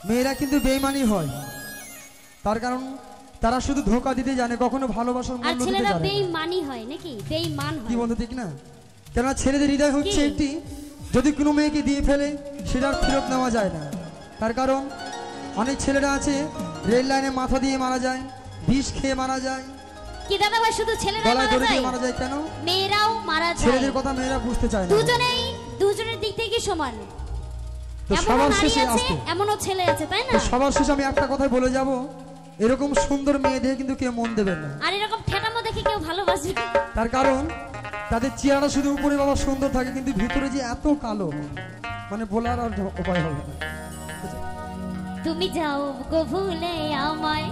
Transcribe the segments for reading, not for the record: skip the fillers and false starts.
মেয়েরা কিন্তু বেঈমানি হয়, তার কারণ তারা শুধু ধোঁকা দিতে জানে, কখনো ভালোবাসার মূল্য দিতে জানে না। ছেলেরা বেঈমানি হয় নাকি? বেঈমান হয় কি বলতে ঠিক না? কেন ছেলেদের হৃদয় হচ্ছে একটি, যদি কোনো মেয়েকে দিয়ে ফেলে সেটা ফেরত নেওয়া যায় না। তার কারণ অনেক ছেলেরা আছে রেল লাইনে মাথা দিয়ে মারা যায়, বিষ খেয়ে মারা যায়। কি দাদা ভাই শুধু ছেলেরা মারা যায় কেন? মেয়েরাও মারা যায়। ছেলেদের কথা মেয়েরা বুঝতে চায় না। দুজনের দিক থেকে সমান। তো সবার শেষে আসতে এমনও ছেলে আছে তাই না? তো সবার শেষে আমি একটা কথাই বলে যাব, এরকম সুন্দর মেয়ে দেখে কিন্তু কেউ মন দেবে না, আর এরকম ঠেটামো দেখে কেউ ভালোবাসবে না। তার কারণ তাদের চেহারা শুধু উপরে বাবা সুন্দর থাকে, কিন্তু ভিতরে যে এত কালো, মানে বলার আর উপায় হবে না। তুমি যাও গো ভুলে আমায়,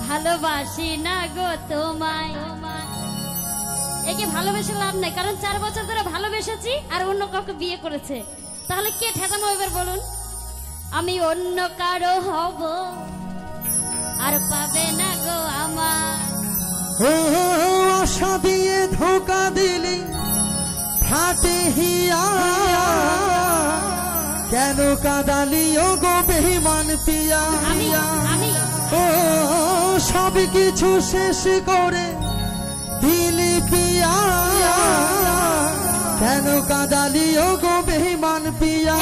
ভালোবাসি না গো তোমায়। একে ভালোবেসে লাভ নাই, কারণ 4 বছর ধরে ভালোবেসেছি আর অন্য কাউকে বিয়ে করেছে। তাহলে কে ঠেকানো এবার বলুন? আমি অন্য কারো হব আর পাবে না গো আমার। আশা দিয়ে ধোকা দিলি ফাটে হিয়া, কেন কাঁদালি ও গো বেঈমান পিয়া। ও সব কিছু শেষ করে দিলি পিয়া, কেন কাঁদালি ও গো বেঈমান পিয়া।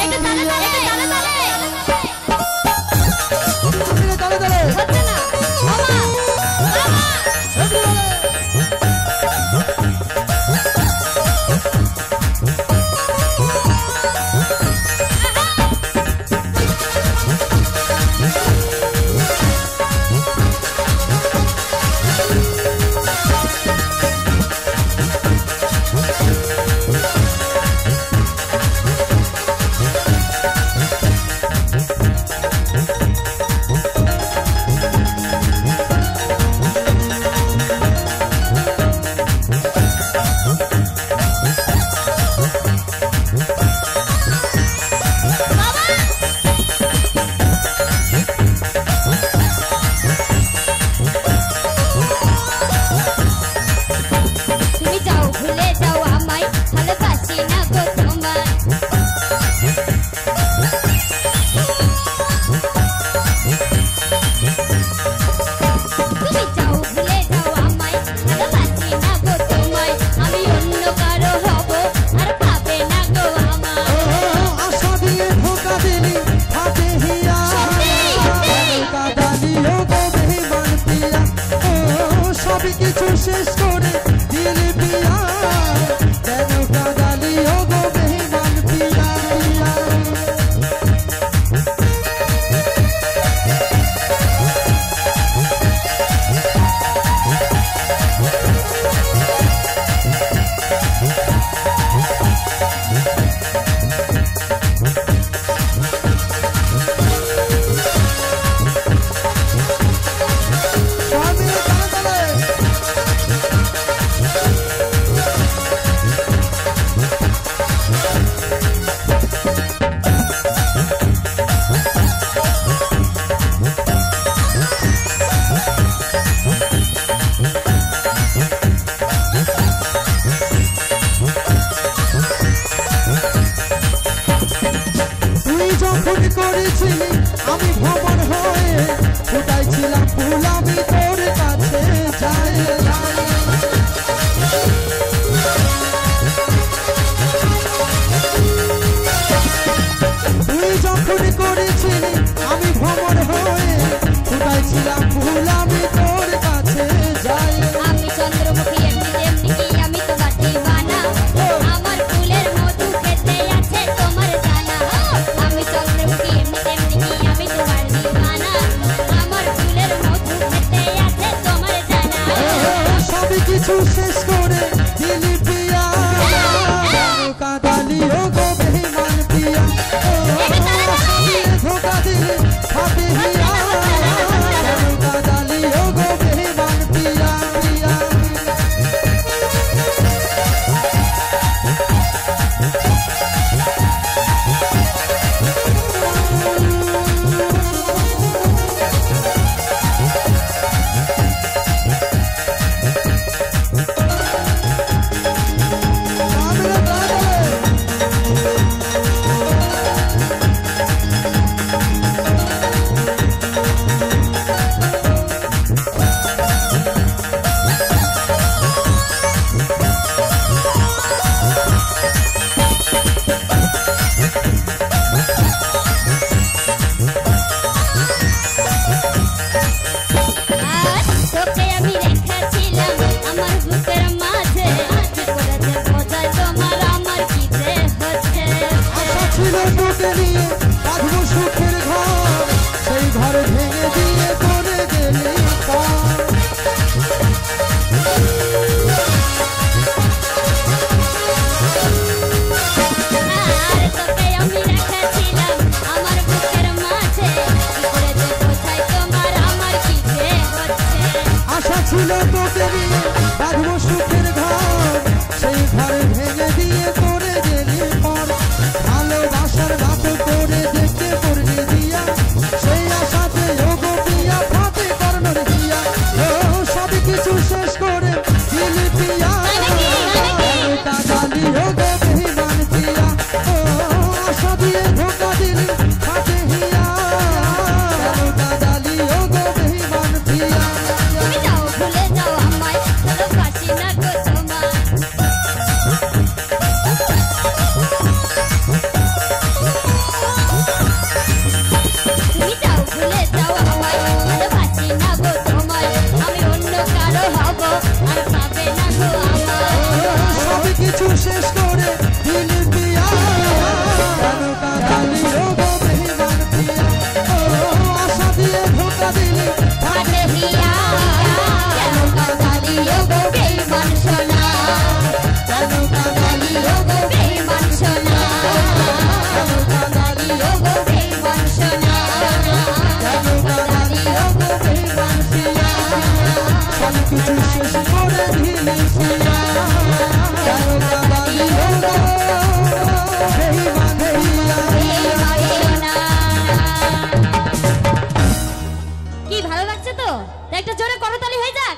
আমি ভ্রমণ হয়ে ফুটাইছিলাম ফুল, আমি তোর কাছে যাই। তুই যখন করেছিলি আমি ভ্রমণ হয়ে ফুটাইছিলাম ফুল, আমি তোর কাছে যাই। আমি চন্দ্রমুখী এমনি তেমনি কি আমি তোমার দিওয়ানা, আমার ফুলের মধু খেতে আছে তোমার জানা। আমি চন্দ্রমুখী এমনি তেমনি কি আমি তোমার দিওয়ানা, আমার ফুলের মধু খেতে আছে তোমার জানা। সব কিছু শেষ করে দিলি পিয়া, কাঁদালি ও গো বেঈমান পিয়া। ধোকা দিলি ফাটে হিয়া, কাঁদালি ও গো বেঈমান পিয়া পিয়া। কিছু শেষ করে দিলি পিয়া কেন কাঁদালি ও গো বেঈমান পিয়া ও আশা দিয়ে ধোঁকা দিলি ফাটে হিয়া কেন কাঁদালি ও গো বেঈমান সোনা কেন কাঁদালি ও গো বেঈমান সোনা কেন কাঁদালি ও গো বেঈমান সোনা কেন কাঁদালি ও গো বেঈমান সোনা সব কিছু শেষ করে দিলি পিয়া কেন কাঁদালি ও গো বেঈমান পিয়া বেঈমান সোনা। কি ভালো লাগছে তো? একটা জোরে করতালি হয়ে যাক।